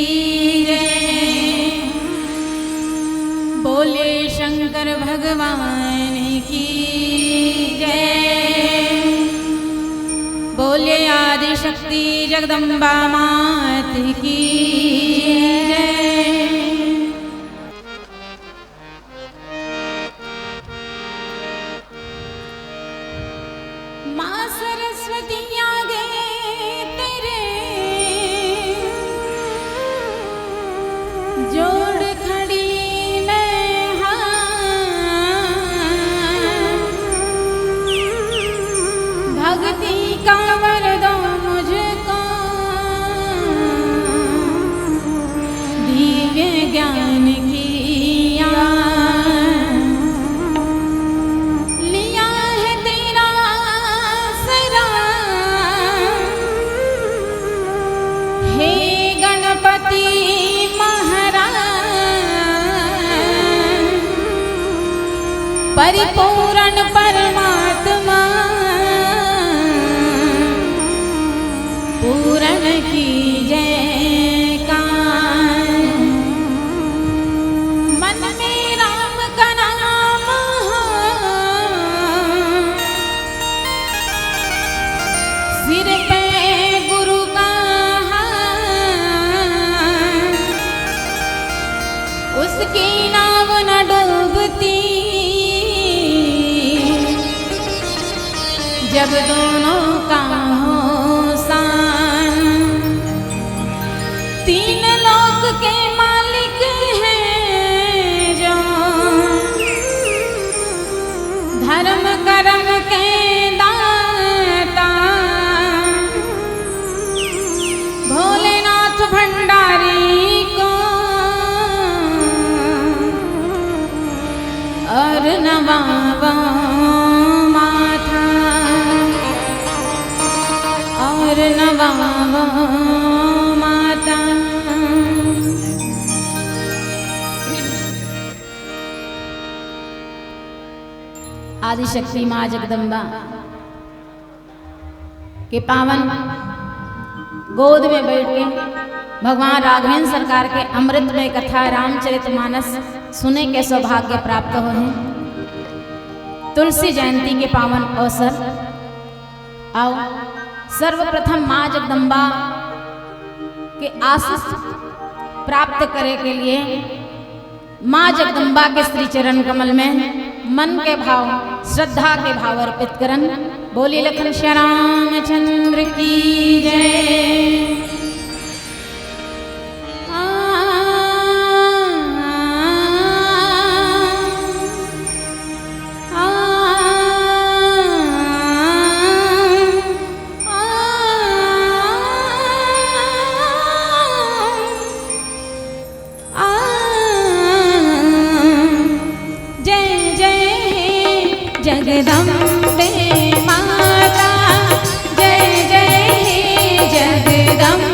की जय। बोले शंकर भगवान की जय। बोले आदि शक्ति जगदम्बा मात की जय। माँ सरस्वती आगे तेरे जोड़ खड़ी मैं हाँ। भक्ति का वर दो मुझको दिव्य ज्ञान की लिया है तेरा सरा। हे गणपति परिपूर्ण परमात्मा पूर्ण की जयकार। मन में राम का नाम हो सिर पे गुरु का हाथ। उसकी नाव न डूबती जब दोनों का हो सान। तीन लोक के मालिक हैं जो धर्म कर्म के दाता। भोलेनाथ भंडारी को और नवाबा और नवाबो माता। आदिशक्ति माँ जगदम्बा के पावन गोद में बैठ के भगवान राघवेंद्र सरकार के अमृतमय कथा रामचरितमानस सुने के सौभाग्य प्राप्त हो हैं। तुलसी जयंती के पावन अवसर आओ सर्वप्रथम माँ जगदम्बा के आशीष प्राप्त करे के लिए माँ जगदम्बा के श्री चरण कमल में मन के भाव श्रद्धा के भाव अर्पित करन। बोली लखन श्यामचंद्र की जय। जगदम्बे माता जय जय हे जगदम्बे।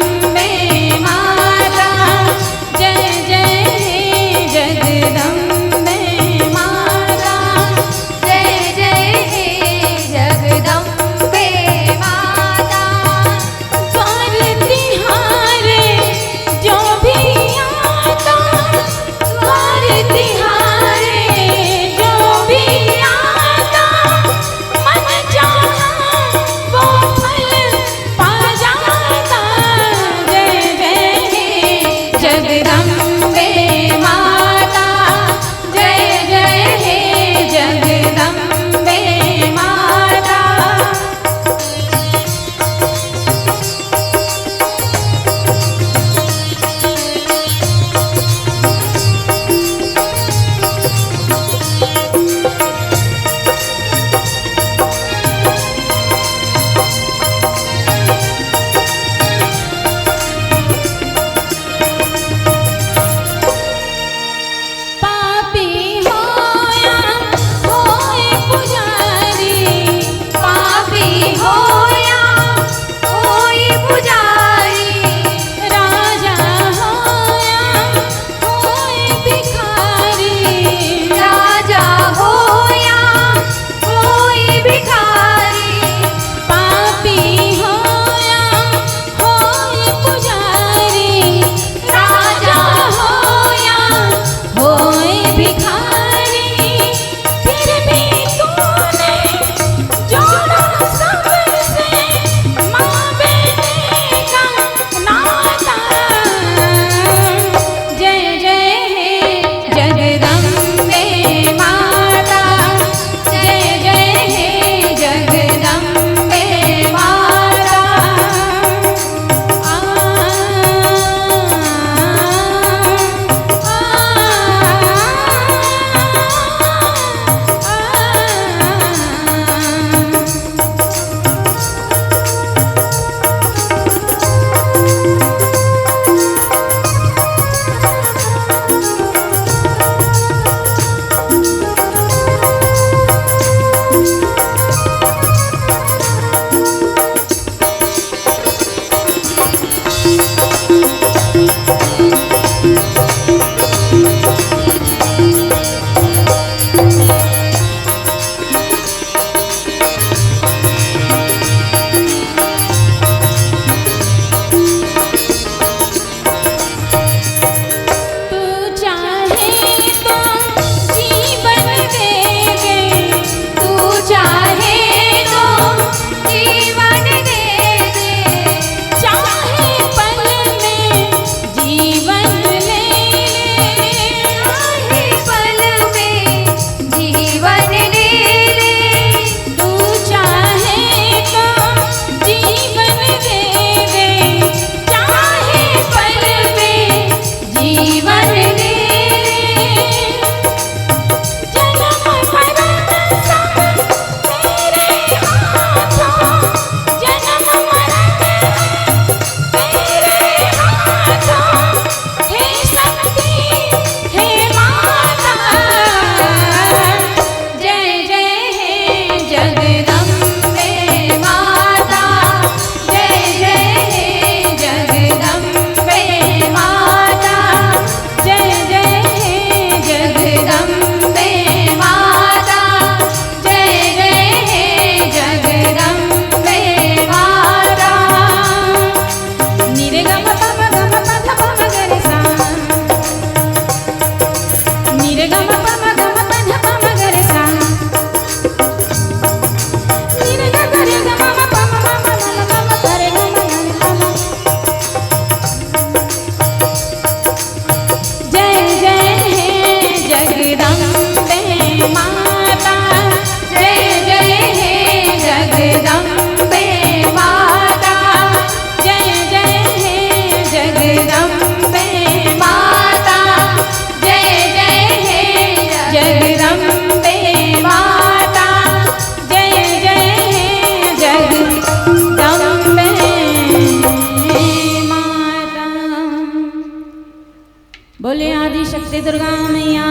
बोले आदि शक्ति दुर्गा मैया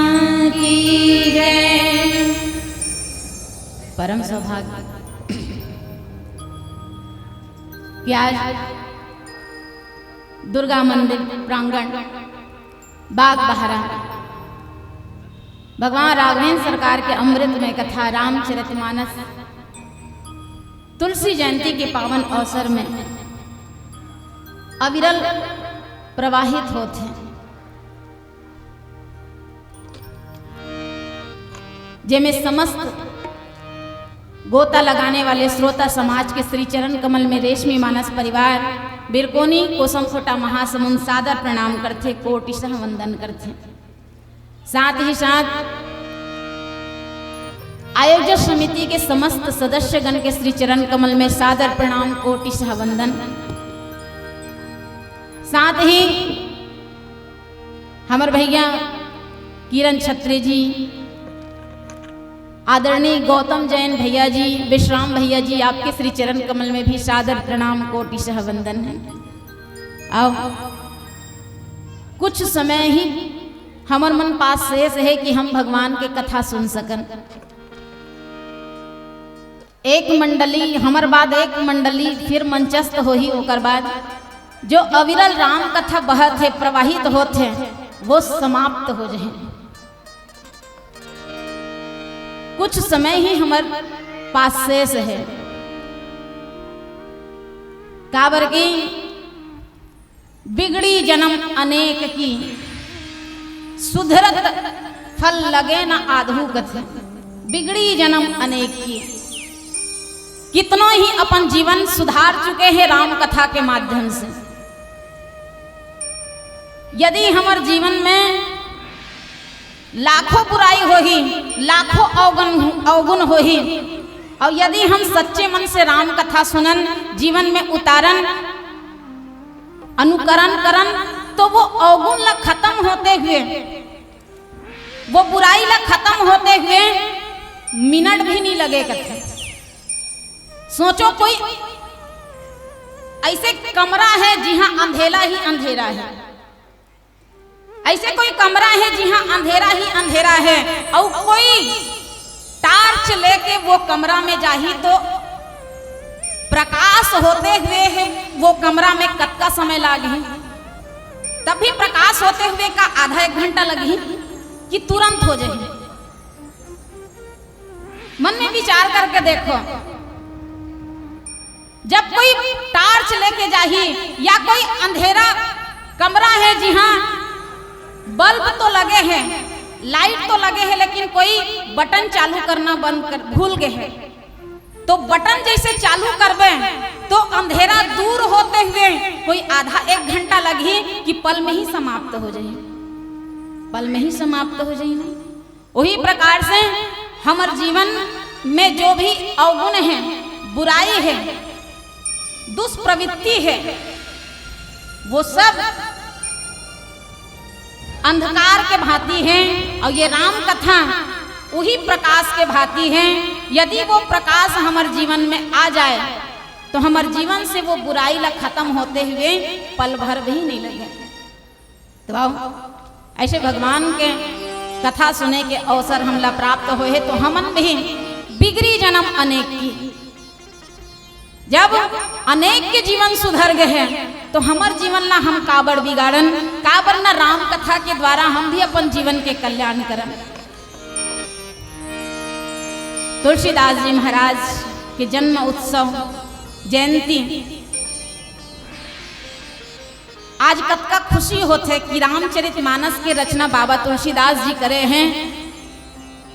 की जय। परम सौभाग्य कि आज दुर्गा मंदिर प्रांगण बाग बहरा भगवान राघवेंद्र सरकार के अमृतमय कथा रामचरितमानस तुलसी जयंती के पावन अवसर में अविरल प्रवाहित होते हैं, जिनमें समस्त गोता लगाने वाले श्रोता समाज के श्री चरण कमल में रेशमी मानस परिवार बिरकोनी कोसम खोटा महासमुंद सादर प्रणाम करते, कोटिशः वंदन करते। साथ ही साथ आयोजक समिति के समस्त सदस्यगण के श्री चरण कमल में सादर प्रणाम, कोटिशः वंदन। साथ ही हमारे भैया किरण छत्री जी, आदरणीय गौतम जैन भैया जी, विश्राम भैया जी, आपके श्री चरण कमल में भी सादर प्रणाम, कोटिशः वंदन है। अब कुछ समय ही हमर मन पास शेष है कि हम भगवान के कथा सुन सकन। एक मंडली हमर बाद एक मंडली फिर मंचस्थ हो ही, ओकर बाद जो अविरल राम कथा बहत है प्रवाहित होते हैं वो समाप्त हो जाए। कुछ समय ही हमार पास शेष है। काबर की बिगड़ी जन्म अनेक की, सुधरत फल लगे न आधु कथे। बिगड़ी जन्म अनेक की, कितनों ही अपन जीवन सुधार चुके हैं राम कथा के माध्यम से। यदि हमारे जीवन में लाखों बुराई हो ही, लाखों अवगुण हो ही, और यदि हम सच्चे मन से राम कथा सुनन, जीवन में उतारन, अनुकरण करन, तो वो अवगुण ला खत्म होते हुए, वो बुराई ला खत्म होते हुए मिनट भी नहीं लगे कथे। सोचो कोई ऐसे कमरा है जहां अंधेरा ही अंधेरा है, ऐसे कोई कमरा है जहां अंधेरा ही अंधेरा है, और कोई टार्च लेके वो कमरा में जाही तो प्रकाश होते हुए है वो कमरा में कतका समय लागे, तभी प्रकाश होते हुए का आधा एक घंटा लगी कि तुरंत हो जाए। मन में विचार करके देखो, जब कोई टार्च लेके जाही या कोई अंधेरा कमरा है जहां बल्ब तो लगे हैं, लाइट तो लगे हैं, लेकिन कोई बटन चालू करना बंद कर भूल गए हैं, तो बटन जैसे चालू करबे तो अंधेरा दूर होते हुए कोई आधा एक घंटा लगी कि पल में ही समाप्त हो जाए, पल में ही समाप्त हो जाए। वही प्रकार से हमारे जीवन में जो भी अवगुण है, बुराई है, दुष्प्रवृत्ति है, वो सब अंधकार के भांति हैं, और ये राम कथा वही प्रकाश के भांति हैं। यदि वो प्रकाश हमारे जीवन में आ जाए तो हमारे जीवन से वो बुराई ला खत्म होते हुए पल भर भी नहीं लगे। तो ऐसे भगवान के कथा सुने के अवसर हमला प्राप्त हुए तो हमन भी बिगड़ी जन्म अनेक की, जब अनेक के जीवन सुधर गए हैं तो हमार जीवन ला हम काबर बिगाड़न, काबर ना राम कथा के द्वारा हम भी अपन जीवन के कल्याण करन। तुलसीदास जी महाराज के जन्म उत्सव जयंती आज कतका खुशी होते कि रामचरितमानस के रचना बाबा तुलसीदास जी करे हैं,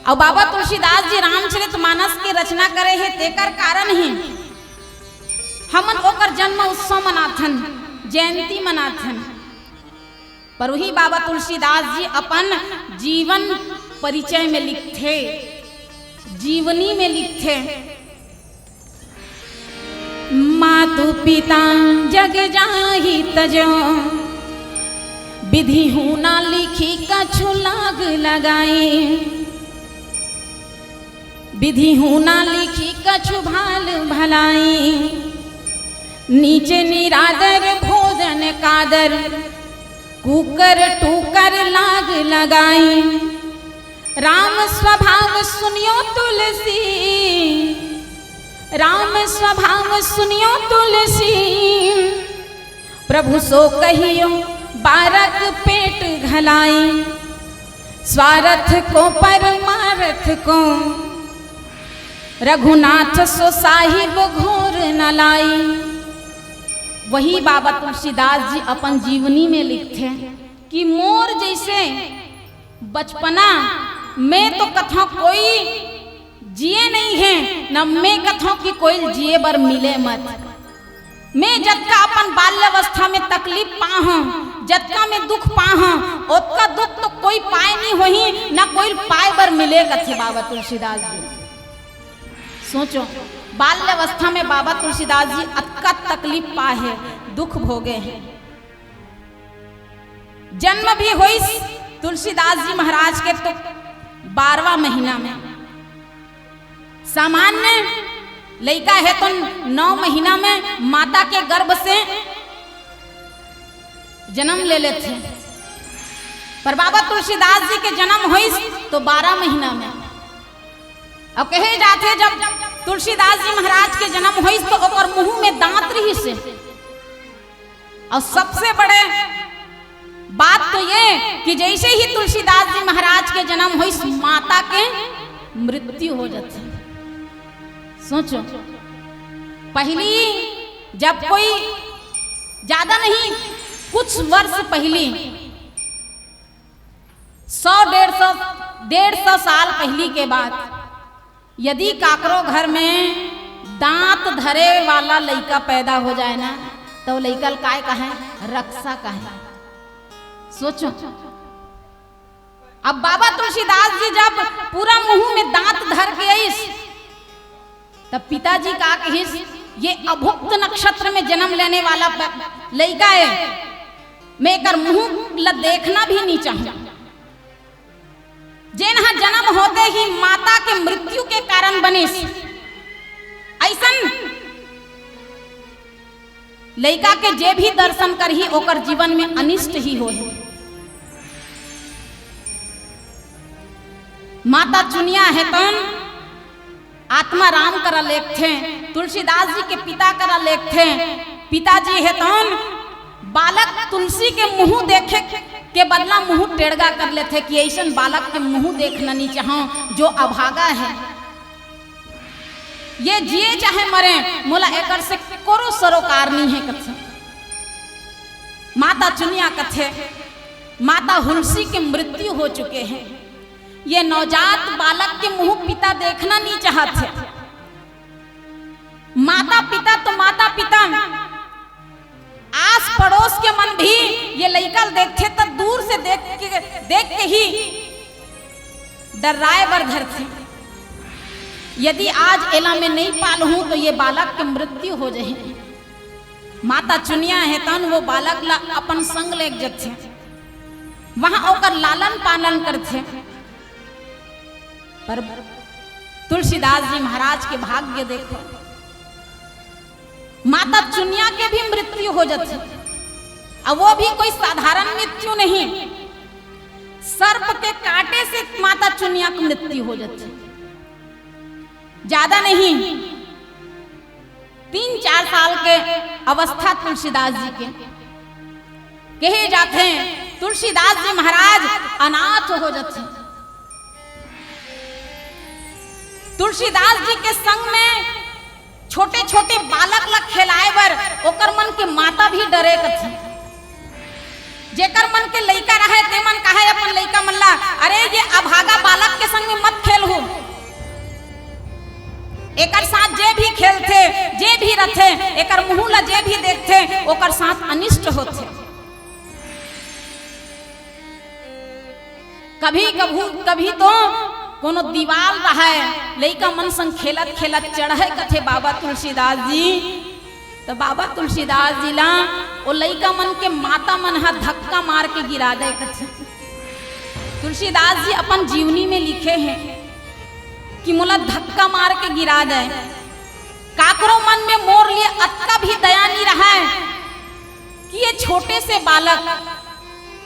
और बाबा तुलसीदास जी रामचरितमानस की रचना करे हैं तेकर कारण ही हमन ओकर जन्म उत्सव मनाथन, जयंती मनाथन। पर वही बाबा तुलसीदास जी अपन जीवन परिचय में लिखते, जीवनी में लिखते, मातु पिता जग जाहि तजो, विधि हूँ ना लिखी कछु लाग लगाई, विधि हूँ ना लिखी कछु भाल भलाई, नीचे निरादर भोजन कादर, कुकर टूकर लाग लगाई, राम स्वभाव सुनियो तुलसी, राम स्वभाव सुनियो तुलसी, प्रभु सो कहियो बारक पेट घलाई, स्वार्थ को परमार्थ को, रघुनाथ सो साहिब घोर न लाई। वही बाबा तुलसीदास जी अपन जीवनी में लिखते हैं कि मोर जैसे बचपना में तो कथा कोई जिए नहीं है, न मैं कथा कि कोई जिए बर मिले मत। मैं जतका अपन बाल्यावस्था में तकलीफ पाहूं, जतका में दुख पाहूं, ओतका दुख तो कोई पाए नहीं होही, ना कोई पाए बर मिले कथे बाबा तुलसीदास जी। सोचो बाल्यावस्था में बाबा तुलसीदास जी अतका तकलीफ पाए है, दुख भोगे हैं। जन्म भी हुई तुलसीदास जी महाराज के तो 12वां महीना में, सामान्य लड़का है तो 9 महीना में माता के गर्भ से जन्म ले लेते, पर बाबा तुलसीदास जी के जन्म हुई तो 12 महीना में। अब कहे जाते जब तुलसीदास जी महाराज के जन्म हुई तो ओकर मुंह में दांत रही से, और सबसे बड़े बात तो ये कि जैसे ही तुलसीदास जी महाराज के जन्म हुई माता के मृत्यु हो जाती। सोचो पहली जब कोई ज्यादा नहीं कुछ वर्ष पहले 100-150 साल पहली के बाद यदि काकरो घर में दांत धरे वाला लड़का पैदा हो जाए ना तो लड़का काय कहे रक्षा कहे। सोचो अब बाबा तुलसीदास जी जब पूरा मुंह में दांत धर के आई तब पिताजी का कहिस ये अभुक्त नक्षत्र में जन्म लेने वाला लड़का है, मैं कर मुंह ल देखना भी नहीं चाहूं। जेनहा जन्म होते ही माता के मृत्यु के कारण बने ऐसन लड़का के जे भी दर्शन कर ही ओकर जीवन में अनिष्ट ही हो। माता चुनिया है तन आत्मा राम करा लेख थे, तुलसीदास जी के पिता करा लेख थे। पिताजी है तन बालक तुलसी के मुंह देखे के बदला मुंह टेढ़गा कर लेते कि ऐसा बालक के मुंह देखना नहीं चाहो जो अभागा है, ये जिए चाहे मरे मोला एकर से कोरो सरोकार नहीं है कथे। माता चुनिया कथे माता हुलसी के मृत्यु हो चुके हैं, ये नवजात बालक के मुंह पिता देखना नहीं चाहते। माता पिता तो माता पिता आस पड़ोस के मन भी ये लड़का देखते तो दूर से देख के ही डराए बर घर थे। यदि आज एला में नहीं पाल हूं तो ये बालक के मृत्यु हो जाए। माता चुनिया है तन वो बालक ला अपन संग ले जाते, वहां ओकर लालन पालन करते। पर तुलसीदास जी महाराज के भाग्य देखो, माता चुनिया के भी मृत्यु हो जाती, अब वो भी कोई साधारण मृत्यु नहीं, सर्प के कांटे से माता चुनिया की मृत्यु हो जाती। ज्यादा नहीं 3-4 साल के अवस्था तुलसीदास जी के कहे जाते हैं। तुलसीदास जी महाराज अनाथ हो जाते। तुलसीदास जी के संग में छोटे छोटे बालक लग खेलाए बर ओकर मन के माता भी डरे कथी। जेकर मन के लइका रहे ते मन कहे अपन लइका मन ला अरे ये अभागा बालक के संग में मत खेल हो, एकर साथ जे भी खेलते जे भी रथे एकर मुंह ला जे भी देखते ओकर साथ अनिष्ट होते। कभी तो कोनो दीवाल रहे लइका मन संग खेलत खेलत चढ़े कथे बाबा तुलसीदास जी, तो बाबा तुलसीदास जी ला ओ लइका मन के माता मन हा धक्का मार के गिरा दे कथे। तुलसीदास जी अपन जीवनी में लिखे हैं कि मोला धक्का मार के गिरा दे। काकरो मन में मोर लिए अतका भी दया नहीं रहा है कि ये छोटे से बालक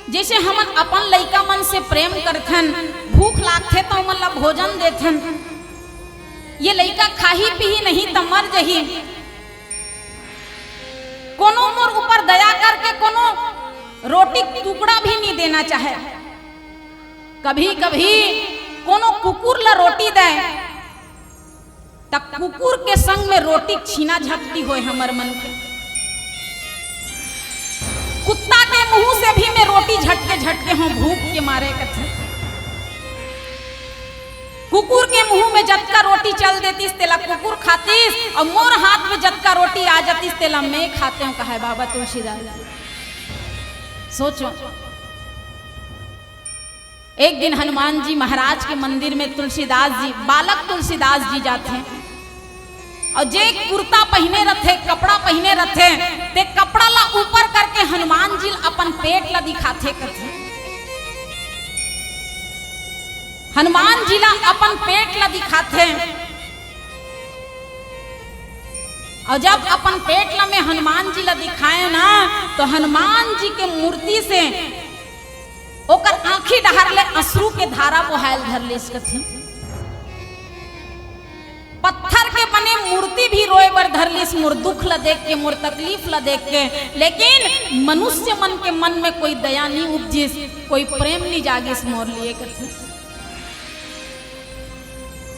जैसे हमन अपन लइका मन से प्रेम करथन, भूख लागथे तो मन ला भोजन देथन, ये लइका खाही पीही नहीं तो मर जही, कोनो मोर ऊपर दया करके कोनो रोटी टुकड़ा भी नहीं देना चाहे। कभी कभी कोनो कुकुर ला रोटी दे तक कुकुर के संग में रोटी छीना झपटी होए हमर मन के। कुत्ता के मुंह से भी मैं रोटी झटके हूँ भूख के मारे कथे। कुकुर के मुंह में जतका रोटी चल देती तेला कुकुर खातीस और मोर हाथ में जतका रोटी आ जाती तेला मैं खाते हूँ। कहा बाबा तुलसीदास। सोचो एक दिन हनुमान जी महाराज के मंदिर में तुलसीदास जी, बालक तुलसीदास जी जाते हैं और जे कुर्ता पहने रथे, कपड़ा पहने रथे, ते कपड़ा ला ऊपर करके हनुमान जी अपन पेट ला दिखाते करते। हनुमान जी ला अपन पेट ला दिखाते और जब अपन पेट ला में हनुमान जी ला दिखाए ना तो हनुमान जी के मूर्ति से ओकर आंखी डहर ले अश्रु के धारा बहायल धर ले सकथे। पत्थर के बने मूर्ति भी रोए बर धर लिस, मोर दुख ला देख के, मोर तकलीफ ला देख के, लेकिन मनुष्य मन के मन में कोई दया नहीं उपजिस, कोई प्रेम नहीं जागिस मोर लिए करथे।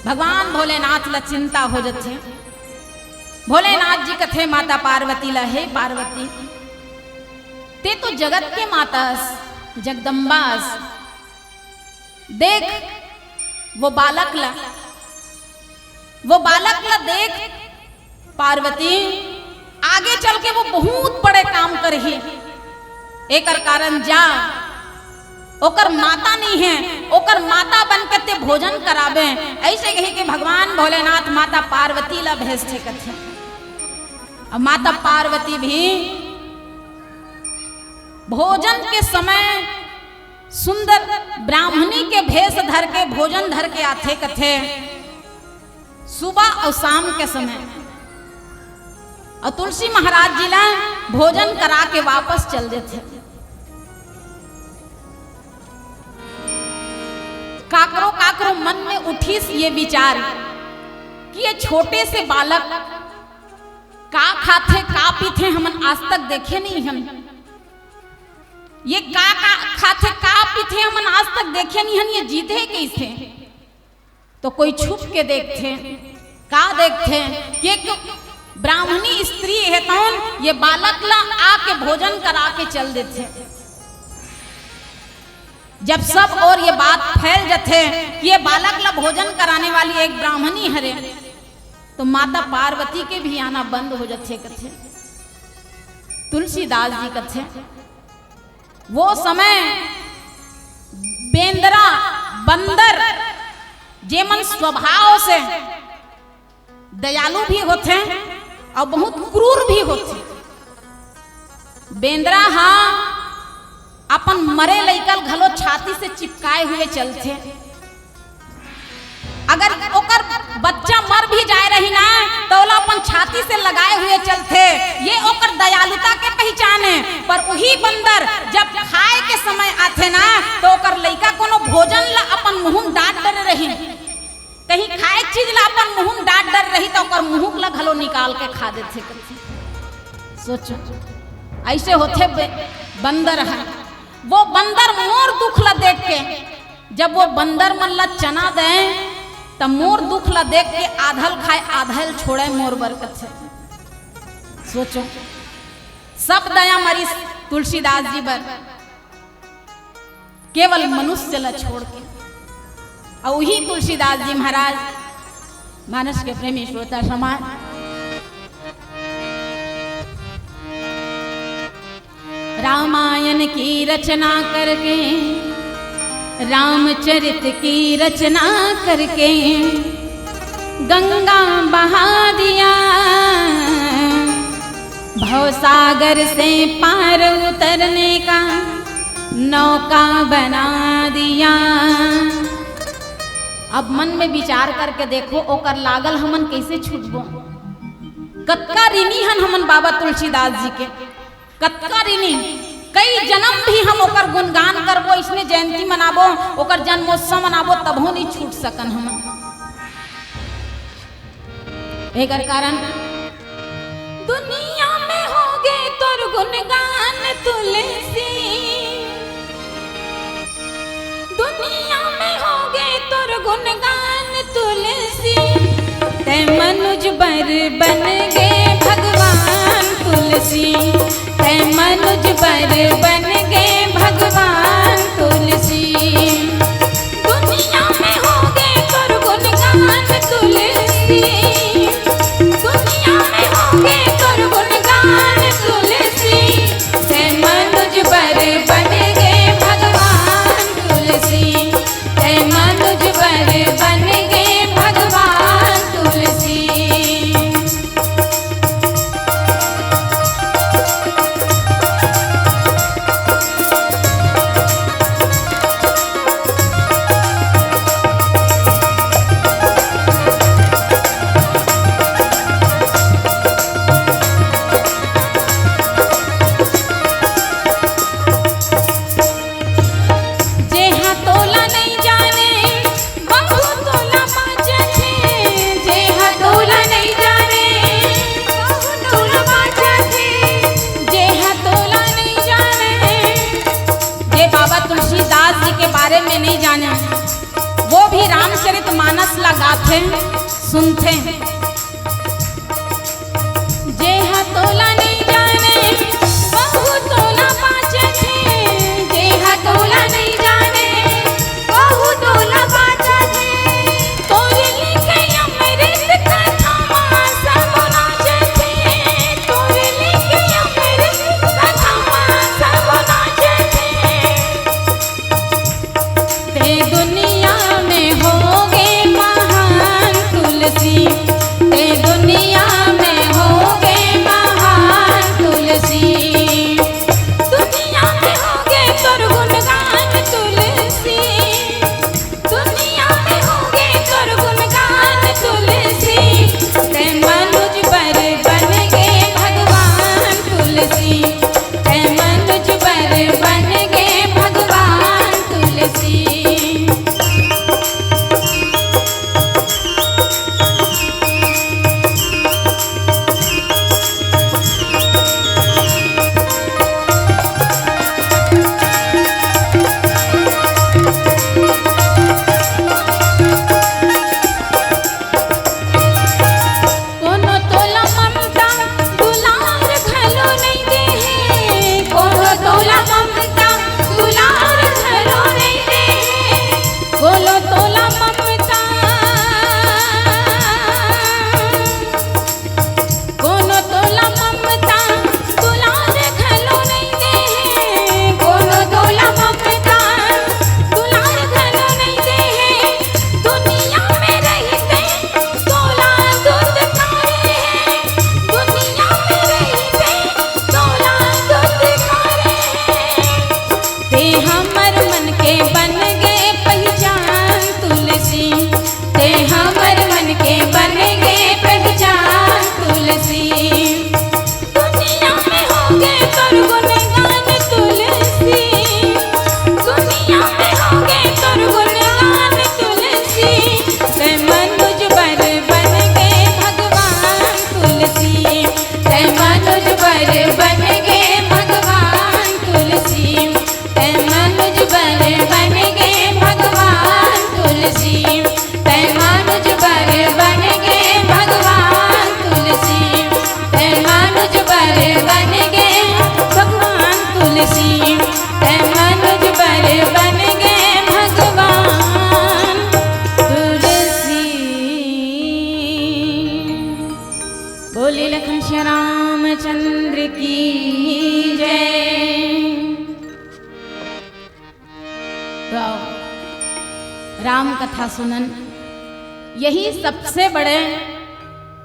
भगवान भोलेनाथ ला चिंता हो जाथे। भोलेनाथ जी कथे माता पार्वती ला, हे पार्वती ते तो जगत के मातास, जगदम्बास, देख वो बालक ला देख पार्वती, आगे चल के वो बहुत बड़े काम करही। एक कारण जा ओकर माता नहीं है, ओकर माता बनकर ते भोजन करावे। ऐसे कही कि भगवान भोलेनाथ माता पार्वती ला भेजते कथे। अब माता पार्वती भी भोजन के समय सुंदर ब्राह्मणी के भेष धर के भोजन धर के आते कथे, सुबह और शाम के समय। और तुलसी महाराज जी ला भोजन करा के वापस चल देते। काकरो काकरो मन में उठी ये विचार कि ये छोटे से बालक का खाते का पीते हमन आज तक देखे नहीं। हम ये का खाते का पीते हमन आज तक देखे नहीं हन, ये जीते कैसे? तो कोई छुप के देखते, का देखते कि एक ब्राह्मणी स्त्री है तौन ये बालक ला आके भोजन करा के चल देते। जब सब और ये बात फैल जाते कि ये बालक ला भोजन कराने वाली एक ब्राह्मणी हरे, तो माता पार्वती के भी आना बंद हो जाते कथे। तुलसीदास जी कथे वो समय बेंदरा बंदर जेमन स्वभाव से दयालु भी होते और बहुत क्रूर भी होते। बेंदरा हाँ अपन मरे लइकल घलो छाती से चिपकाए हुए चलते। अगर ओकर बच्चा मर भी जाए रही ना तो ओला अपन छाती से लगाए हुए चलते। ये ओकर दयालुता के पहचान है। पर वही बंदर जब खाए के समय आथे ना तो ओकर लइका कोनो भोजन ला अपन मुंह डांट डर रही, कहीं खाए चीज ला अपन मुंह डांट डर रही तो ओकर मुंह ला घलो निकाल के खा देते। सोचो ऐसे होते बंदर है। वो बंदर मोर दुख ला देख के, जब वो बंदर मन ला चना दे तब मोर दुख ला देख के आधल खाए आधल छोड़े मोर बरकत से। सोचो सब दया मरी तुलसीदास जी बर, केवल मनुष्य ला छोड़ के। और वही तुलसीदास जी महाराज मानस के प्रेमी श्रोता समाज रामायण की रचना करके, रामचरित की रचना करके गंगा बहा दिया, भवसागर से पार उतरने का नौका बना दिया। अब मन में विचार करके देखो ओकर लागल हमन कैसे छूटबो। कतका ऋणी हन हमन बाबा तुलसीदास जी के, कतका ऋणी। कई जन्म भी हम ओकर गुणगान करबो, इसने जयंती मनाबो, ओकर जन्मोत्सव मनाबो, तबो नहीं छूट सकन हम। एकर कारण दुनिया में होगे तोर गुणगान तुलसी, दुनिया में होगे तोर गुणगान तुलसी, ते मनुज बर बन गे भगवान तुलसी, ते मनुज बर बन गे भगवान तुलसी। दुनिया में होगे तोर गुणगान तुलसी, दुनिया में होगे तोर गुणगान तुलसी, ते मनुज बर बन गे भगवान तुलसी, ते मनुज बर बन गे भगवान तुलसी। नहीं जाने वो भी रामचरितमानस लगाथे सुनते, जे हतोला नहीं जाने बहु तोला बाचे थे, जे हतोला नहीं जाने बहु तोला बाचे थे, तोरे लिखे अमृत कथा सब नाचे थे, तोरे लिखे अमृत कथा सब नाचे थे, ते दुनिया में होगे महान तुलसी, ते दुनिया में होगे महान तुलसी, दुनिया में होगे तोर गुणगान तुलसी, दुनिया में होगे तोर गुणगान तुलसी, ते मनुज बर बन गे भगवान तुलसी, ते मनुज बर बन गे भगवान तुलसी। कोनो तोला ममता दुलार घलो नहीं दे है, कोनो तोला ममता दुलार घलो नहीं दे है, कोनो तोला ममता, कोनो तोला ममता दुलार घलो नहीं दे है, कोनो तोला ममता दुलार घलो नहीं दे है, दुनिया में रहते तोला दूध खारे हैं, दुनिया में रहते तोला दूध खारे हैं, ते हमर मन के बन गे पहचान तुलसी, ते हमर मन के बन गे पहचान तुलसी, दुनिया में होगे तोर गुणगान तुलसी, दुनिया में होगे तोर गुणगान तुलसी, ते मनुज बर बन गे भगवान तुलसी, ते मनुज बर बन गे भगवान तुलसी, ते मनुज बर बन गे भगवान तुलसी, ते मनुज बर बन गे भगवान तुलसी, ते मनुज बर बन गे भगवान तुलसी, ते मनुज बर बन गे भगवान तुलसी। बोले लखन श्री रामचंद्र की जय। तो राम कथा सुनन यही सबसे बड़े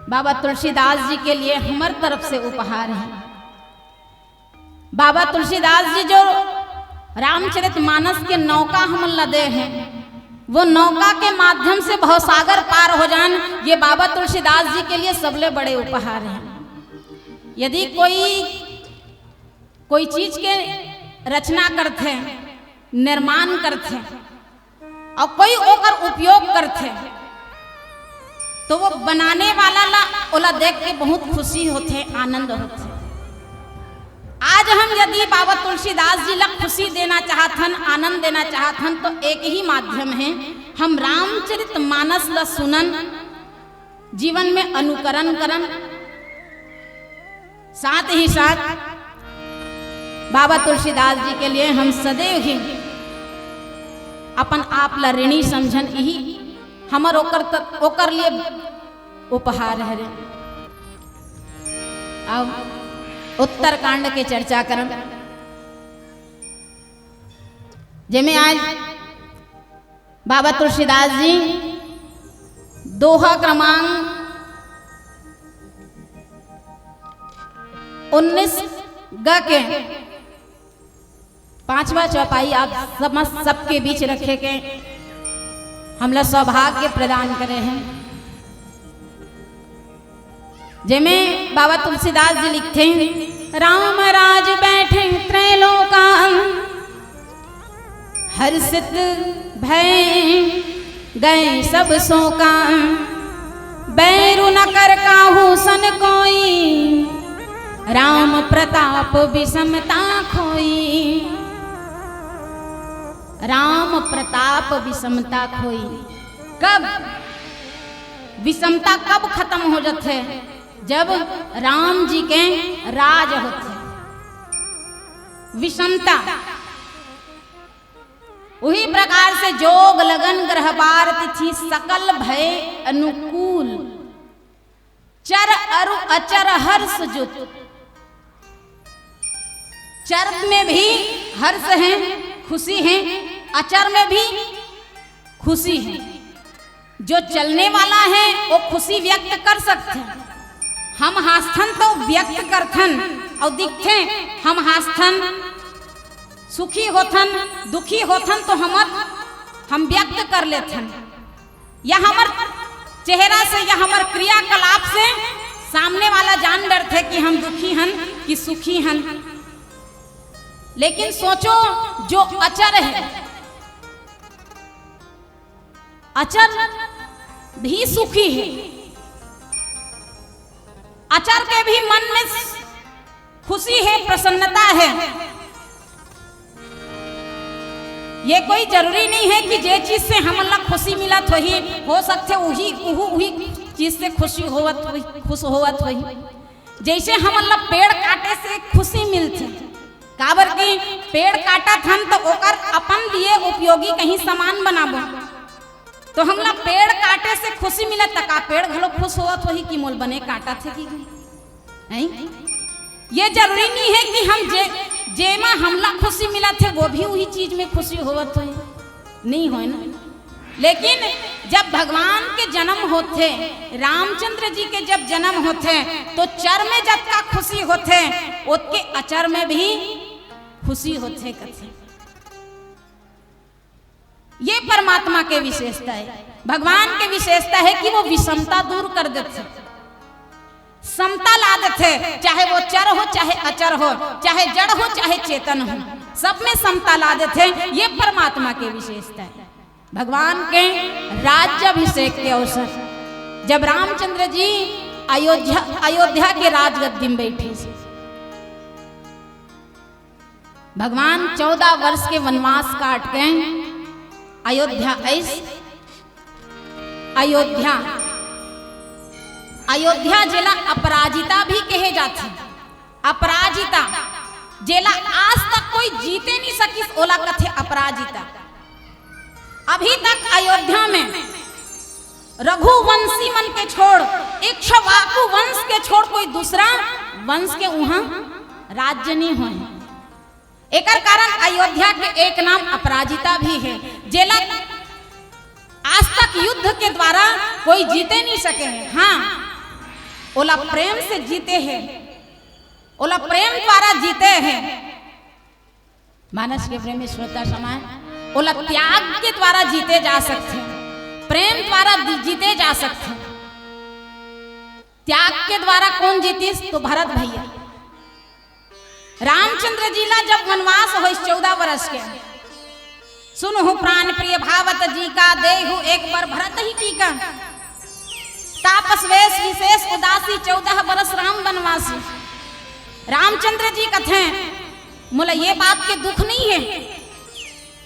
बाबा तुलसीदास जी के लिए हमार तरफ से उपहार है। बाबा तुलसीदास जी जो रामचरितमानस के नौका हम लदे हैं, वो नौका के माध्यम से भवसागर पार हो जान, ये बाबा तुलसीदास जी के लिए सबले बड़े उपहार हैं। यदि कोई चीज के रचना करते, निर्माण करते और कोई ओकर उपयोग करते तो वो बनाने वाला ला ओला देख के बहुत खुशी होते, आनंद होते। आज हम यदि बाबा तुलसीदास जी ला खुशी देना चाहतन, आनंद देना चाहतन तो एक ही माध्यम है, हम रामचरित मानस ला सुनन, जीवन में अनुकरण करन, साथ ही साथ बाबा तुलसीदास जी के लिए हम सदैव ही अपन आप ला ऋणी समझन, यही हमर ओकर लिए उपहार है। अब उत्तरकांड के चर्चा करम, जिसमें आज बाबा तुलसीदास जी दोहा क्रमांक 19 ग के 5वां चौपाई आप समस्त सबके बीच रखे के हमला सौभाग्य प्रदान करे हैं, जिसमें बाबा तुलसीदास जी लिखते हैं, राम राज बैठे त्रैलोकान, हर्षित भय गए सब शोकान, बैरु न कर काहू सन कोई, राम प्रताप विषमता खोई। राम प्रताप विषमता खोई, कब विषमता कब खत्म हो जाते? जब राम जी के राज होते। विषमता उही प्रकार से जोग लगन ग्रह बार तिथि सकल भय अनुकूल, चर अरु अचर हर्ष जुत। चर में भी हर्ष है, खुशी है, अचर में भी खुशी है। जो चलने वाला है वो खुशी व्यक्त कर सकते हैं, हम हास्थन तो व्यक्त करथन और दिखते हम हास्थन, सुखी होथन दुखी होथन तो हम व्यक्त कर लेथन, या हमर चेहरा से या हमर क्रियाकलाप से सामने वाला जान डरते कि हम दुखी हन कि सुखी हन। लेकिन सोचो जो अचर है, अचर भी सुखी है, अचर के भी मन में खुशी है, प्रसन्नता है। ये कोई जरूरी नहीं है कि जे चीज से हमला खुशी मिलत वही हो सकते वही चीज से खुशी होवत हुई, खुश होवत हुई। जैसे हमला पेड़ काटे से खुशी मिलती, काबर की पेड़ काटा थन तो ओकर अपन लिए उपयोगी कहीं सामान बनाबो, तो हमला पेड़ काटे से खुशी मिलत, का पेड़ घलो खुश होवत वही कि मोल बने काटा थे कि नहीं। ये जरूरी नहीं है कि हम जेमा हमला खुशी मिला थे वो भी वही चीज में खुशी होवत हो, नहीं हो ना। लेकिन जब भगवान के जन्म होते, रामचंद्र जी के जब जन्म होते तो चर में जब का खुशी होते उसके अचर में भी खुशी होते कथे। ये परमात्मा के विशेषता है, भगवान के विशेषता है कि वो विषमता दूर कर देते, समता ला देते, चाहे वो चर हो चाहे अचर हो, चाहे जड़ हो चाहे चेतन हो, सब में समता ला देते। ये परमात्मा के विशेषता है। भगवान के राज्याभिषेक के अवसर जब रामचंद्र जी अयोध्या के राजगद्दी में बैठे, भगवान 14 वर्ष के वनवास काट के अयोध्या जिला अपराजिता भी कहे जाते, अपराजिता जेला आज तक कोई जीते नहीं सकी, ओला कथे अपराजिता। अभी तक अयोध्या में रघुवंशी मन के छोड़, इक्ष्वाकु वंश के छोड़ कोई दूसरा वंश के वहां राज्य नहीं हुए। एकर कारण अयोध्या के एक नाम अपराजिता भी है, जेला आज तक युद्ध के द्वारा कोई जीते नहीं सके हैं। हाँ, ओला प्रेम से जीते हैं, ओला प्रेम द्वारा जीते हैं। मानस के प्रेमी श्रोता समान ओला त्याग के द्वारा जीते जा सकते हैं, प्रेम द्वारा जीते जा सकते हैं। त्याग के द्वारा कौन जीती? तो भरत भैया। रामचंद्र जी ला जब वनवास हो 14 वर्ष के, सुनहु प्राण प्रिय भावत जी का, देहु एक बार भरत ही टीका। तापस वेश विशेष उदासी 14 वर्ष राम वनवासी। रामचंद्र जी कथे मोला ये बात के दुख नहीं है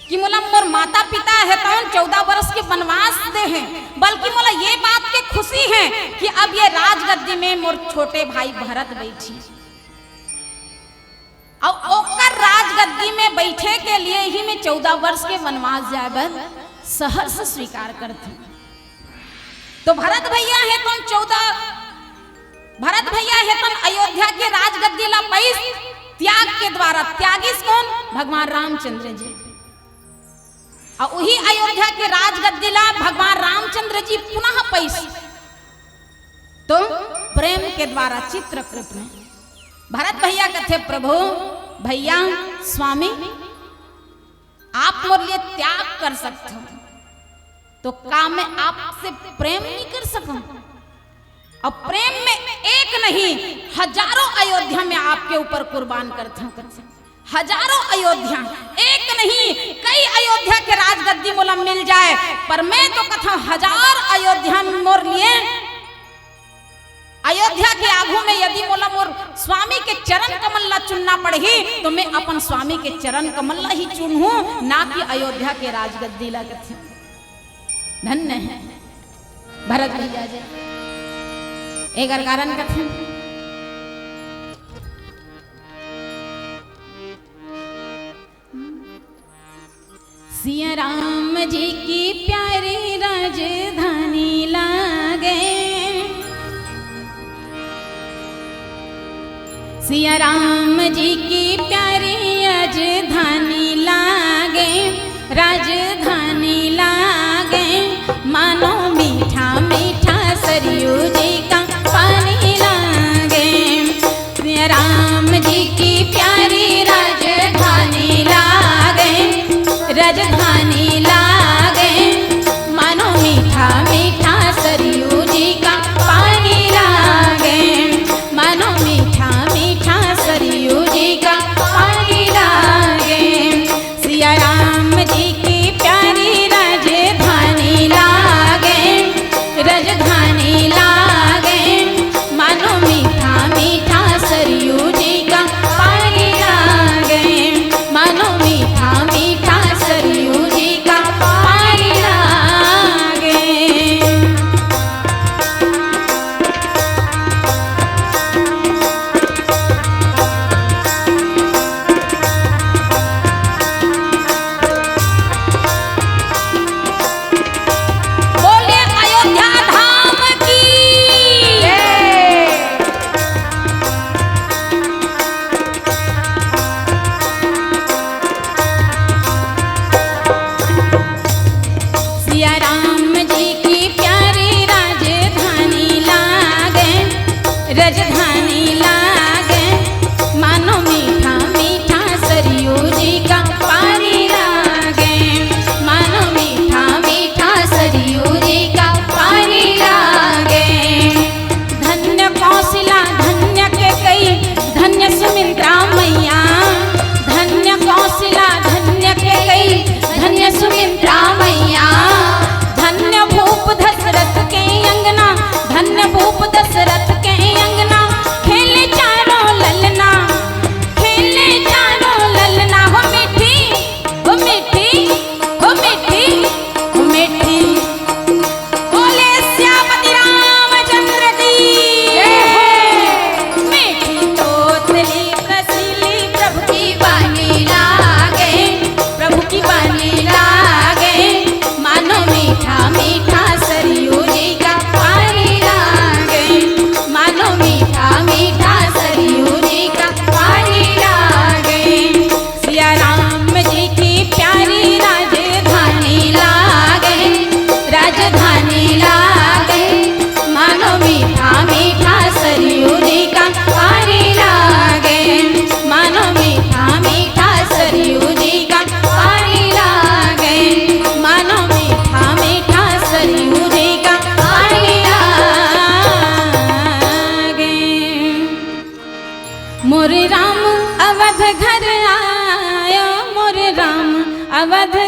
कि मोला मोर माता पिता है तो 14 वर्ष के वनवास दे हैं, बल्कि मोला ये बात के खुशी है कि अब ये राजगद्दी में मोर छोटे भाई भरत बैठी और ओकर राजगद्दी में बैठे के लिए ही मैं 14 वर्ष के वनवास जाए बर सहर्ष स्वीकार करती। तो भरत भैया है तुम अयोध्या के राजगद्दी ला पैस त्याग के द्वारा, त्यागिस कौन? भगवान रामचंद्र जी। और वही अयोध्या के राजगद्दी ला भगवान रामचंद्र जी पुनः पैस तो प्रेम के द्वारा चित्रकूट में। भरत भैया कथे प्रभु भैया स्वामी आप मोर लिए त्याग कर सकते हो, तो का मैं आपसे प्रेम नहीं कर सकूं? और प्रेम में एक नहीं हजारों अयोध्या में आपके ऊपर कुर्बान करता हूं। हजारों अयोध्या, एक नहीं कई अयोध्या के राजगद्दी मोला मिल जाए, पर मैं तो कथा 1000 अयोध्या मोर लिए। अयोध्या के आगू में यदि मोला मोर स्वामी के चरण कमल ला चुनना पड़ही तो मैं अपन स्वामी के चरण कमल ला ही चुनूं, ना कि अयोध्या के राजगद्दी ला। कथे धन्य है भरत भैया जी। एक कारण कथन सिया राम जी की प्यारी राजधानी लागे, सिया राम जी की प्यारी राजधानी लागे, राजधानी लागे मानो मीठा मीठा सरयू जी का पानी लागे। सिया राम जी की प्यारी राजधानी लागे, राजधानी लागे मानो मीठा मीठा सरयू जी का पानी लागे, मानो मीठा मीठा सरयू जी का पानी लागे। सिया राम जी की प्यारी राजधानी लागे, राजधानी लागे मानो मीठा मीठा सरयू जी का पानी लागे, मानो मीठा मीठा सरयू जी का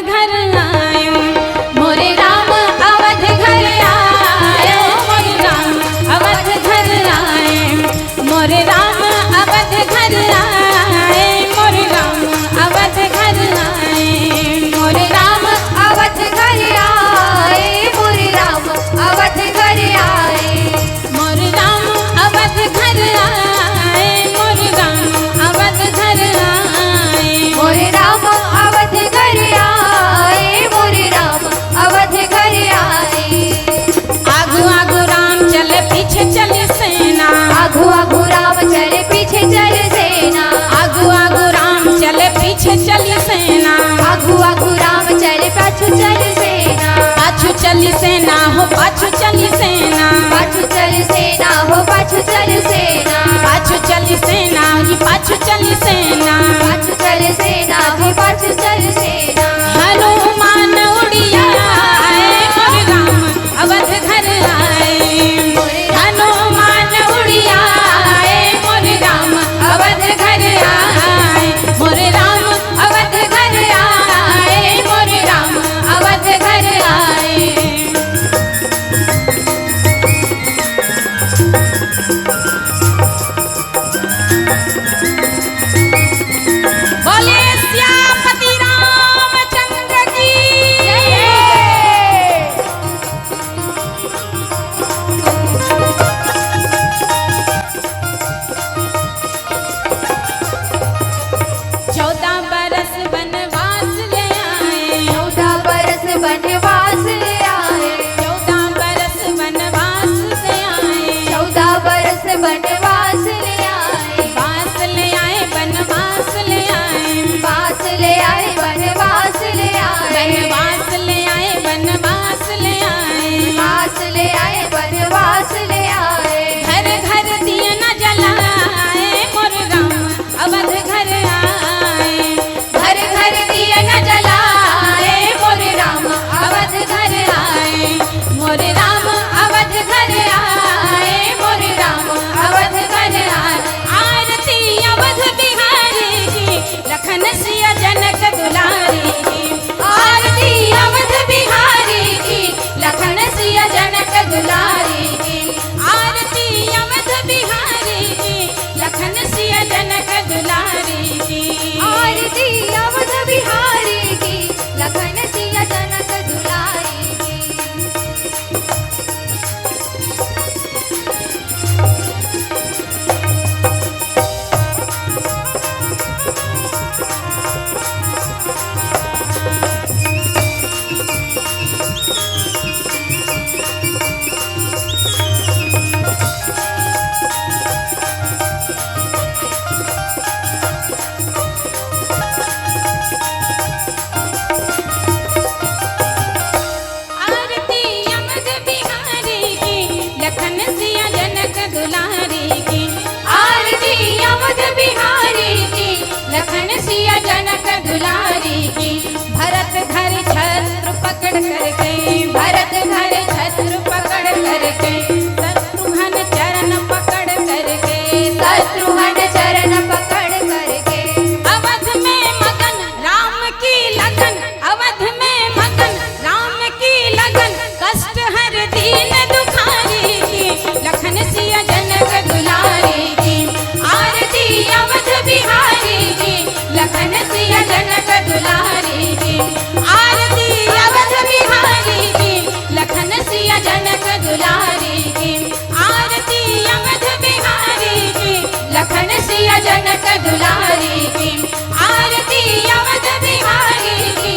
घर आयो मोरे राम अवध घर आयो मोरे राम अवध घर आए मोरे राम अवध घर आए मोरे राम अवध घर आए मोरे राम अवध घर आए मोरे राम अवध घर आए मोरे राम अवध घर आए मोरे राम अवध घर आए मोरे राम अवध घर आए मोरे राम अवध घर आए आगू आगू राम चले पीछे चली सेना आगू आगू राम चले पीछे चले सेना आगू आगू राम चले पीछे चली सेना आगू आगू राम चले पाछू चले सेना पाछू चली सेना हो पाछू चली सेना पाछू चले सेना हो पाछू चले सेना पाछू चली सेना ही पाछू चली सेना पाछू चले सेना हो पाछू चले सेना हनुमान उड़िया आए मोरे राम अवध घर आए हनुमान उड़िया आए मोरे राम अवध घर आए मोरे राम अवध घर आए मोरे राम अवध घर आए बोले श्यामपति रामचंद्र की जय। 14 बरस वनवास ले आए 14 बरस वनवास ले आए 14 बरस वनवास ले आए 14 बरस वनवास ले आए वास ले आए वनवास ले आए वास ले आए वनवास ले आए वनवास ले आए वनवास ले आए वास ले आए वनवास ले आए घर घर दिए न जलाए मोरे राम अवध घर आए घर घर दिए न जलाए मोरे राम अवध घर आए मोरे राम अवध घर आए मोरे राम अवध घर आए आरती अवध बिहारी की लखन सिया जनक दुलारी की आरती अवध बिहारी की लखन सिया जनक दुलारी की आरती अवध बिहारी की लखन सिया जनक दुलारी की आरती अवध बिहारी की लखन सिया जनक दुलारी की आरती अवध बिहारी की लखन सिया जनक दुलारी की आरती अवध बिहारी की लखन सिया जनक दुलारी की भरत धर छत्र पकड़ करके भरत धर छत्र पकड़ करके शत्रुघ्न चरण पकड़ करके शत्रुघ्न चरण पकड़ करके अवध में मगन राम की लगन अवध में मगन राम की लगन कष्ट हर दीन दुखारी की लखन सिया जनक दुलारी की आरती अवध बिहारी की लखन सिया जनक दुलारी की आरती अवध बिहारी की लखन सिया जनक दुलारी की आरती अवध बिहारी की लखन सिया जनक दुलारी की आरती अवध बिहारी की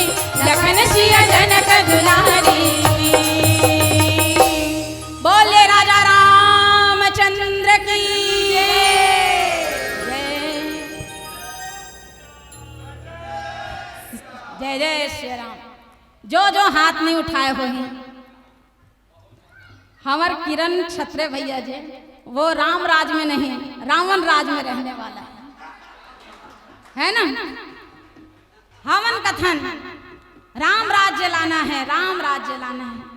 लखन सिया जनक दुलारी की बोले राजा रामचंद्र की जय जय श्री राम। जो जो हाथ नहीं उठाए हुए हैं हमार किरण छत्रे भैया जी वो राम राज में नहीं रावण राज में रहने वाला है ना। हवन कथन राम राज्य लाना है राम राज्य लाना है।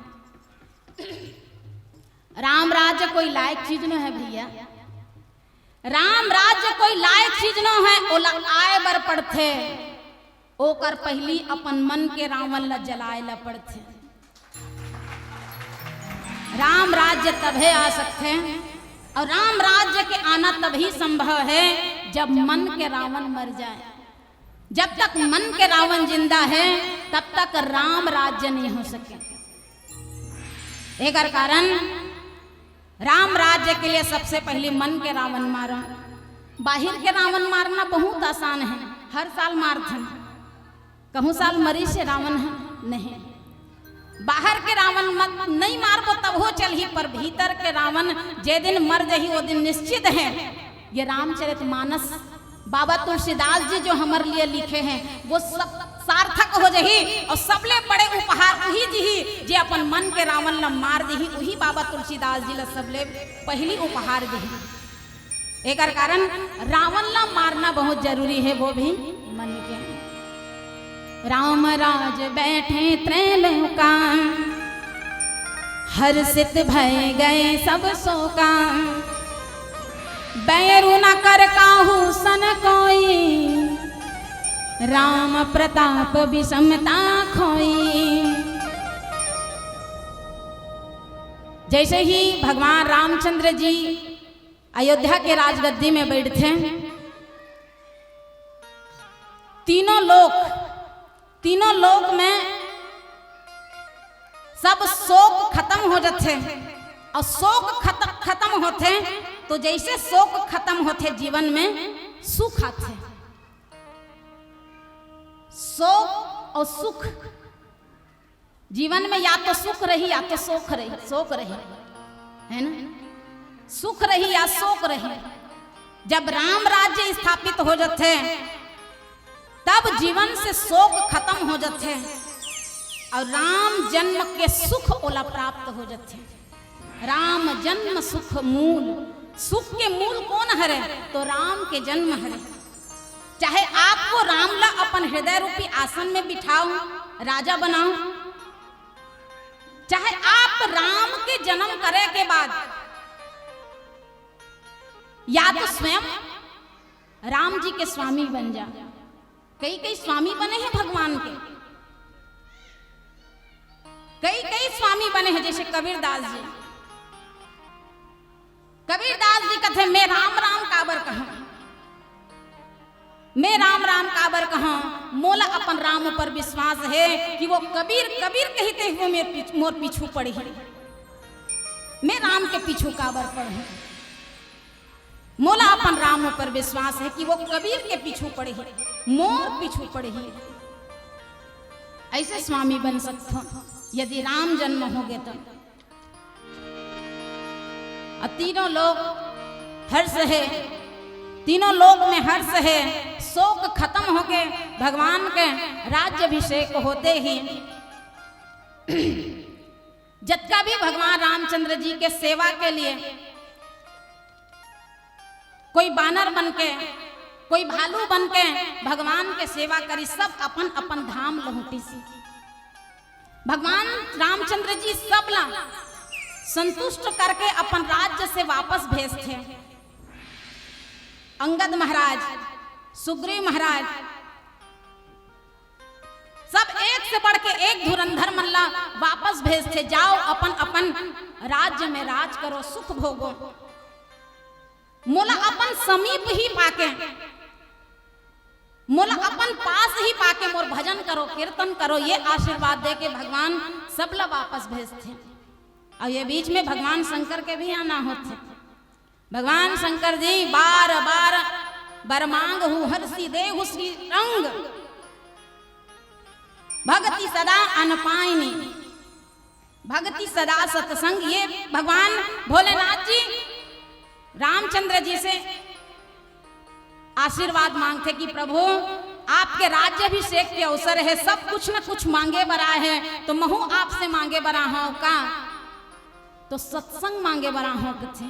राम राज्य कोई लायक चीज न है भैया। राम राज्य कोई लायक चीज न है ओला आए बर पड़थे ओकर पहली अपन मन के रावण ला जलाए ला पड़थे। राम राज्य तभी आ सकते हैं और राम राज्य के आना तभी संभव है जब मन के रावण मर जाए। जब तक मन के रावण जिंदा है तब तक राम राज्य नहीं हो सके। एक कारण राम राज्य के लिए सबसे पहले मन के रावण मारो। बाहर के रावण मारना बहुत आसान है, हर साल मारते हैं, कहूँ साल मरी से रावण है नहीं। बाहर के रावण मत नहीं मारबो तब हो चलही, पर भीतर के रावण जे दिन मर जही वो दिन निश्चित है। ये रामचरितमानस बाबा तुलसीदास जी जो हमारे लिए लिखे हैं वो सब सार्थक हो जही और सबले बड़े उपहार वही जी जे अपन मन के रावण ला मार दही, वही बाबा तुलसीदास जी ला सबले पहली उपहार दही। एक कारण रावण ला मारना बहुत जरूरी है, वो भी मन के। राम राज बैठे त्रैलोका, हर्षित भय गए सब शोका। बैरु न कर काहू सन कोई, राम प्रताप विषमता खोई। जैसे ही भगवान रामचंद्र जी अयोध्या के राजगद्दी में बैठते, तीनों लोक में सब शोक खत्म हो जाते और शोक खत्म होते तो जैसे शोक खत्म होते जीवन में सुख आते। शोक और सुख जीवन में या तो सुख रही या तो शोक रही है ना, सुख रही या शोक रही। जब राम राज्य स्थापित हो जाते तब जीवन से शोक खत्म हो जाते और राम जन्म के सुख ओला प्राप्त हो जाते। राम जन्म सुख मूल, सुख के मूल कौन हरे तो राम के जन्म हरे। चाहे आपको राम ला अपन हृदय रूपी आसन में बिठाओ, राजा बनाओ, चाहे आप राम के जन्म करे के बाद या तो स्वयं राम जी के स्वामी बन जा। कई स्वामी बने हैं भगवान के, कई स्वामी बने हैं। जैसे कबीरदास जी कहते मैं राम राम काबर कहूं, मैं राम राम काबर कहूं। मोला अपन राम पर विश्वास है कि वो कबीर कहते हुए मोर पीछू पड़ी है। मैं राम के पीछू काबर पढ़ूं, मोला अपन राम पर विश्वास है कि वो कबीर के पीछू पड़े ही, मोर पीछू पड़े ही। ऐसे स्वामी बन सकते हो यदि राम जन्म हो गए तो। तीनों लोग हर्ष है, तीनों लोग में हर्ष है। शोक खत्म होके भगवान के राज्याभिषेक होते ही जत्का भी भगवान रामचंद्र जी के सेवा के लिए कोई बानर बन के, कोई भालू बन के भगवान के सेवा करी, सब अपन अपन धाम लहुटी सी। भगवान रामचंद्र जी सब ला संतुष्ट करके अपन राज्य से वापस भेजते। अंगद महाराज, सुग्रीव महाराज सब एक से बढ़ के एक धुरंधर मल्ला वापस भेजते। जाओ अपन अपन राज्य में राज करो, सुख भोगो। मोला अपन समीप ही पाके, मोला अपन पास ही पाके मोर भजन करो, कीर्तन करो, ये आशीर्वाद दे के भगवान सबला वापस भेजते। और ये बीच में भगवान शंकर के भी आना होते। भगवान शंकर जी बार बार बरमांग हूँ हर्षि देहु श्री रंग, भक्ति सदा अनपायनी, भक्ति सदा सत्संग। ये भगवान भोलेनाथ जी रामचंद्र जी से आशीर्वाद मांगते कि प्रभु आपके राज्याभिषेक के अवसर है, सब कुछ न कुछ मांगे बरा है, तो महू आपसे मांगे बरा हो का, तो सत्संग मांगे बरा हो कथे।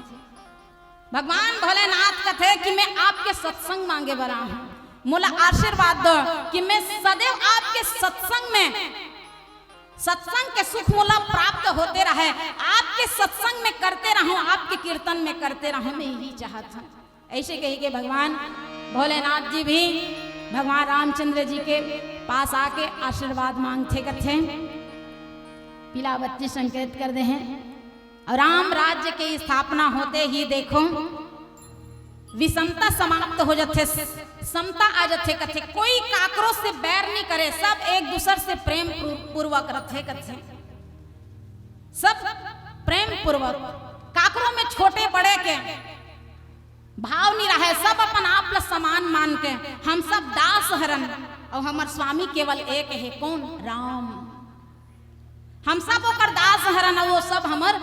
भगवान भोलेनाथ कहते कि मैं आपके सत्संग मांगे बरा हूं, मोला आशीर्वाद दो कि मैं सदैव आपके सत्संग में, सत्संग के सुख मोला प्राप्त होते रहे, आपके सत्संग में करते रहूं, आपके कीर्तन में करते रहूं, मैं यही चाहता हूं। ऐसे कही के भगवान भोलेनाथ जी भी भगवान रामचंद्र जी के पास आके आशीर्वाद मांगते कथे पीलावती संकेत कर दे हैं। और राम राज्य की स्थापना होते ही देखो विषमता समाप्त हो जाते, समता आ जाते कथे। कोई काकरो से बैर नहीं करे, सब एक दूसरे से प्रेम पूर्वक रखे कथे, सब प्रेम पूर्वक। काकरो में छोटे बड़े के भाव नहीं रहे, सब अपन आप ला समान मान के हम सब दास हरन और हमार स्वामी केवल एक है, कौन? राम। हम सब ओकर दास हरन और वो सब हमार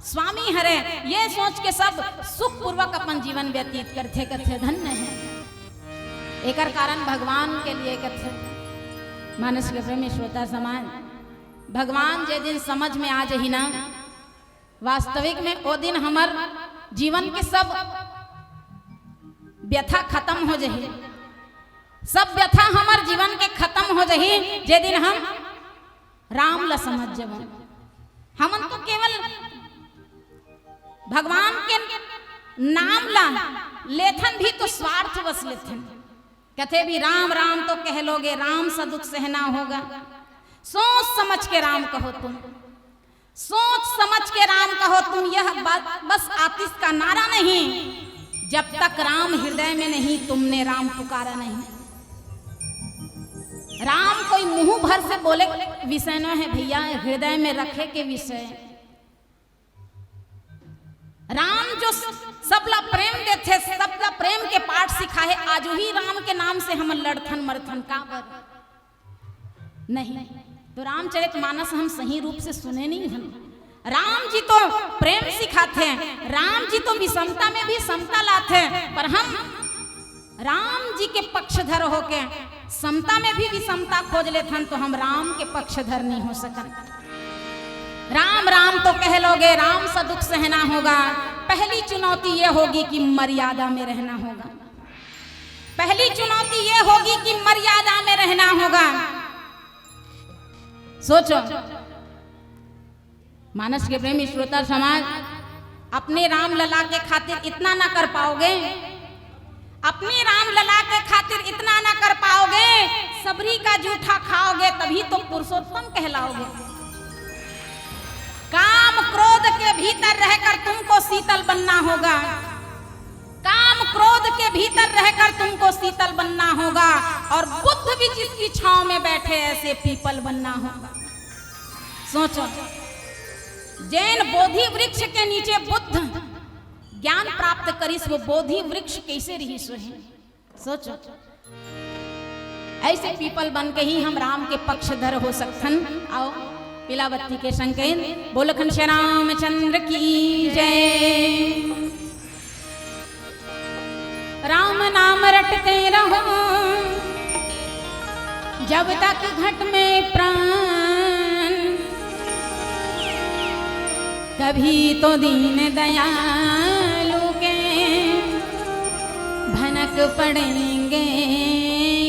स्वामी हरे, ये सोच के सब सुख पूर्वक अपन जीवन व्यतीत करते कथे धन्य है। एकर कारण भगवान के लिए कथे मानस के प्रेमी श्रोता समाज, भगवान जे दिन समझ में आ जाही ना वास्तविक में वो दिन हमार जीवन के सब व्यथा खत्म हो जाही, सब व्यथा हमार जीवन के खत्म हो जाही जे दिन हम राम ला समझ जब। हमन तो केवल भगवान के नाम ला लेथन भी तो स्वार्थ बस लेथन, कहते भी राम राम तो कह लोगे, राम सा दुख सहना होगा। सोच समझ के राम कहो तुम, सोच समझ के राम कहो तुम, यह बस आतिश का नारा नहीं, जब तक राम हृदय में नहीं तुमने राम पुकारा नहीं। राम कोई मुंह भर से बोले विषय न है भैया, हृदय में रखे के विषय। राम जो सबला प्रेम देते, सबला प्रेम के पाठ सिखाए, आज ही राम के नाम से हम लड़थन मरथन का बर नहीं। तो रामचरितमानस हम सही रूप से सुने नहीं हैं। राम जी तो प्रेम सिखाते हैं, राम जी तो विषमता में भी समता लाते हैं, पर हम राम जी के पक्षधर होके समता में भी विषमता खोज लेते तो हम राम के पक्षधर नहीं हो सकते। राम राम तो कह लोगे, राम सा दुख सहना होगा। पहली चुनौती ये होगी कि मर्यादा में रहना होगा, पहली चुनौती ये होगी कि मर्यादा में रहना होगा। सोचो मानस के प्रेमी श्रोता समाज, अपने राम लला के खातिर इतना ना कर पाओगे, अपनी राम लला के खातिर इतना ना कर पाओगे, सबरी का जूठा खाओगे तभी तो पुरुषोत्तम कहलाओगे। काम क्रोध के भीतर रहकर तुमको शीतल बनना होगा, काम क्रोध के भीतर रहकर तुमको शीतल बनना होगा, और बुद्ध भी जिसकी छांव में बैठे ऐसे पीपल बनना होगा। सोचो जैन बोधि वृक्ष के नीचे बुद्ध ज्ञान प्राप्त करिस, वो बोधि वृक्ष कैसे रही सोहे। सोचो ऐसे पीपल बन के ही हम राम के पक्षधर हो सकथन। आओ पीलावती के संकेत बोलखन श्री रामचंद्र की जय। राम नाम रटते रहो जब तक घट में प्राण, कभी तो दीन दयालु के भनक पड़ेंगे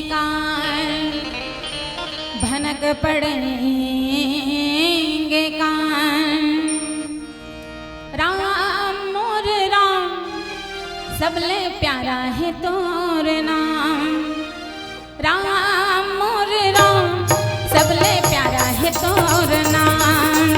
कान, भनक पड़ेंगे कान। राम मोर राम सबले प्यारा है तोर नाम, राम मोर राम सबले प्यारा है तोर नाम,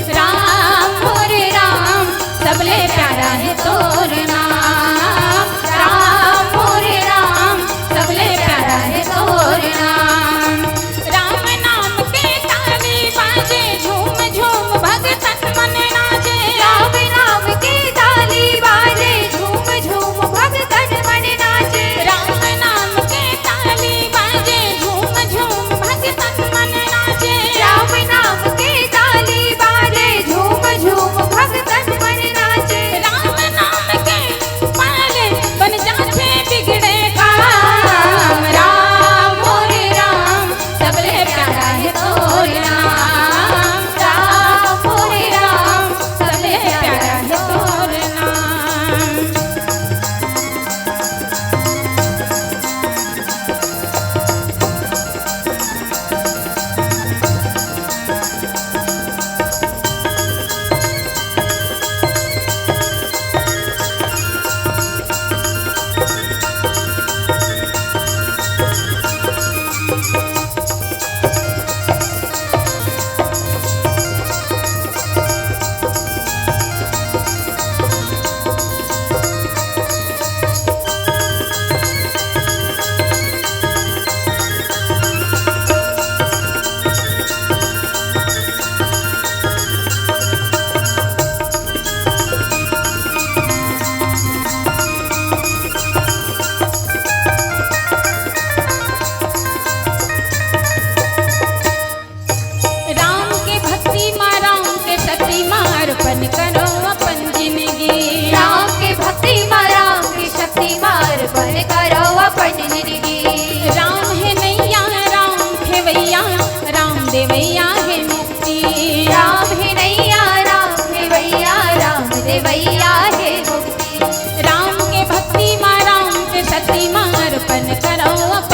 राम मोर राम सबले प्यारा है तोर नाम, राम मोर राम सबले प्यारा है तोर नाम। राम नाम के ताली बाजे झूम झूम भगतन मन नाचे, राम नाम के ताली बाजे झूम झूम भगतन मन नाचे, राम नाम के ताली बाजे झूम झूम भगतन मन नाचे, राम नाम देवैया है मुक्ति। राम है नैया राम है भैया राम देवैया है मुक्ति। राम के भक्ति माँ राम के शक्ति माँ अर्पण करो।